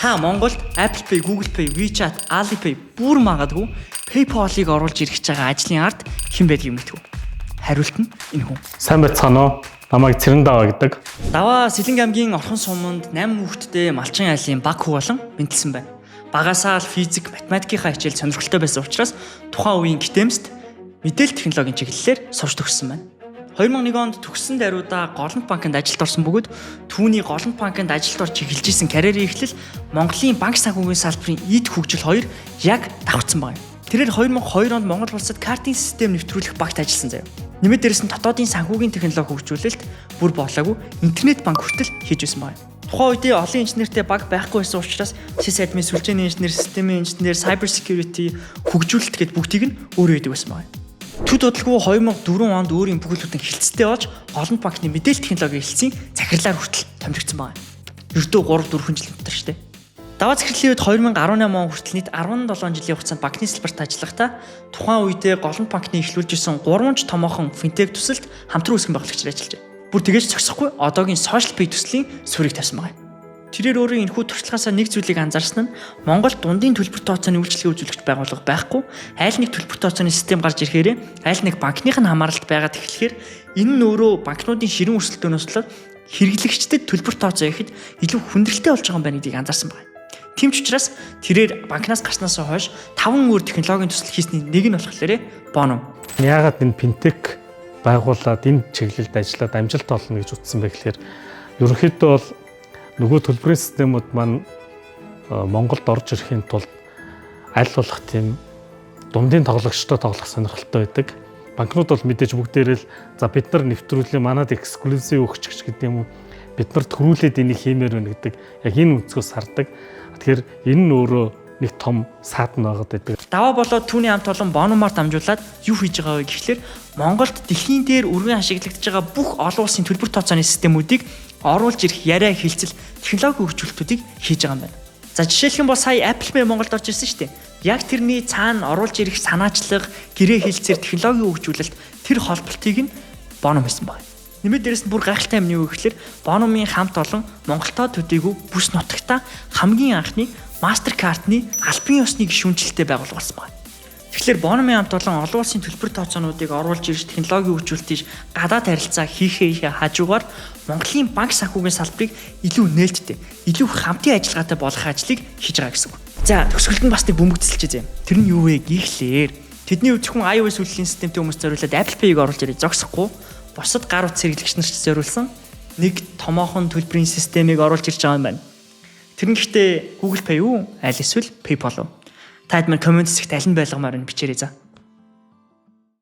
Та Монголд Apple Pay, Google Pay, WeChat, Alipay бүр магадгүй PayPal-ыг оруулж ирэх гэж байгаа ажлын ард хэн байдгийг мэдв. Хариулт нь энэ хүн. Сайн байцгаана уу? Намайг Цэрэн Даваа гэдэг. Даваа Сэлэнг аймгийн Орхон суманд 8 хүүхэдтэй малчин айлын баг хүү болон бэнтэлсэн байна. Багасаа л физик, математикийн хичээл сонирхолтой байсан учраас тухайн үеийн ГТЭМ-ст мэдээлэл технологийн чиглэлээр сурч төгссөн байна. 2001 онд төгссөн даруйдаа Голланд банкнд ажилд орсон бөгөөд түүний Голланд банкнд ажилд орж эхэлж исэн карьерийн эхлэл Монголын банк санхүүгийн салбарын эд хөгжил хоёр яг давхцсан байна. Тэрээр 2002 онд Монгол улсад картын систем нэвтрүүлэх багт ажилласан заяа. Нэмээд дээрэс нь дотоодын санхүүгийн технологи хөгжүүлэлт бүр болоогүй интернет банк хүртэл хийж байсан байна. Тухайн үедээ олон инженертэй баг байхгүй байсан учраас sysadmin, сүлжээний инженер, системийн инженер, cyber security хөгжүүлэлт гэд бүгдийг нь өөрөө хийдэг байсан байна. Төд удалгүй 2004 онд өөрийн бүхэлдэн хилцтэй болж Голланд банкны мэдээлэл технологийн хэлтсийн захирлаар хүртэл томилогдсон байна. Ердөө 3-4 жил дотор шүү дээ. Даваа захирлын үед 2018 он хүртэл нийт 17 жилийн хугацаанд банкны салбарт ажиллахдаа тухайн үедээ Голланд банкны эхлүүлж исэн 3 томоохон финтек төсөлд хамтран үүсгэн байгуулагчид ажиллаж байна. Бүр тэгэж зогсохгүй одоогийн social pay төслийн суурийг тавьсан байна. Тэрээр өөрийн энэхүү туршлагаасаа нэг зүйлийг анзаарсан нь Монгол дундын төлбөр тооцооны үйлчилгээ үзүүлэгч байгууллага байхгүй, айл нэг төлбөр тооцооны систем гарч ирэхээр айл нэг банкных нь хамааралд байгаад эхлэхээр энэ нь өөрөө банкнуудын ширэн өрсөлдөөнөөс болоод хэрэглэгчдэд төлбөр тооцоо ихэд илүү хүндрэлтэй болж байгаа юм байна гэдгийг анзаарсан байна. Тийм ч учраас тэрээр банкнаас гарснаас хойш 5 өөр технологийн төсөл хийсний нэг нь болохоор Bono. Яагаад энэ финтек байгуулад энэ чиглэлд ажиллаад амжилт олно гэж утсан бэ гэхээр ерөнхийдөө бол нөгөө төлбөрийн системүүд маань Монголд орж ирэхийн тулд аль болох тийм дундын тоглогчтой тоглох сонирхолтой байдаг. Банкнууд бол мэдээж бүгдээрээ л за бид нар нэвтрүүлээ манад эксклюзив өгч гэдэг юм уу бид нар төрүүлээд энийг хиймээр байна гэдэг яг энэ өнцгөөс хардаг. Тэгэхээр энэ нь өөрөө нэг том саатан байгаад байдаг. Даваа болоод түүний хамт олон Bono-маар дамжуулаад юу хийж байгаа вэ гэхлээр Монголд дэлхийн дээр өргөн ашиглагдж байгаа бүх олон улсын төлбөр тооцооны системүүдийг оруулж ирэх яриа хилцэл технологи хөгжүүлэлтүүдийг хийж байгаа юм байна. За жишээлх юм бол сая Apple Pay Монголд орж ирсэн шүү дээ. Яг тэрний цаана оруулж ирэх санаачлага, гэрээ хэлцээр технологийн хөгжүүлэлт тэр холболтыг нь Bono хийсэн байна. Нэмээд дээрэс нь бүр гайхалтай юм юу гэхэлэр Bono-ийн хамт олон Монголтой төдийгүй бүс нутагта хамгийн анхны MasterCard-ны албан ёсны гишүүнчлэлтэй байгуулга болсон байна. Тэгэхээр Bono-ийн хамт олон улсын төлбөр тооцоонуудыг оруулж ирж технологийн хөгжүүлэлтийг гадаад харилцаа хийхээ хажуугаар Монголын банк санхүүгийн салбарыг илүү нээлттэй, илүү хамтын ажиллагаатай болгох ажлыг хийж байгаа гэсэн үг. За төгсгөлд нь бас нэг бөмбөгцөлж дээ. Тэр нь юу вэ гэхлээр тэдний зөвхөн iOS үйлдвэрлэлийн системтэй хүмүүс зориулаад Apple Pay-г оруулж ирээд зогсохгүй бусад гар утас хэрэглэгч нарт зориулсан нэг томоохон төлбөрийн системийг оруулж ирж байгаа юм байна. Тэр нь гэхдээ Google Pay юу? Аль эсвэл PayPal уу? Та хэд мэн комент хэсэгт аль нь байлгамаар нь бичээрэй за.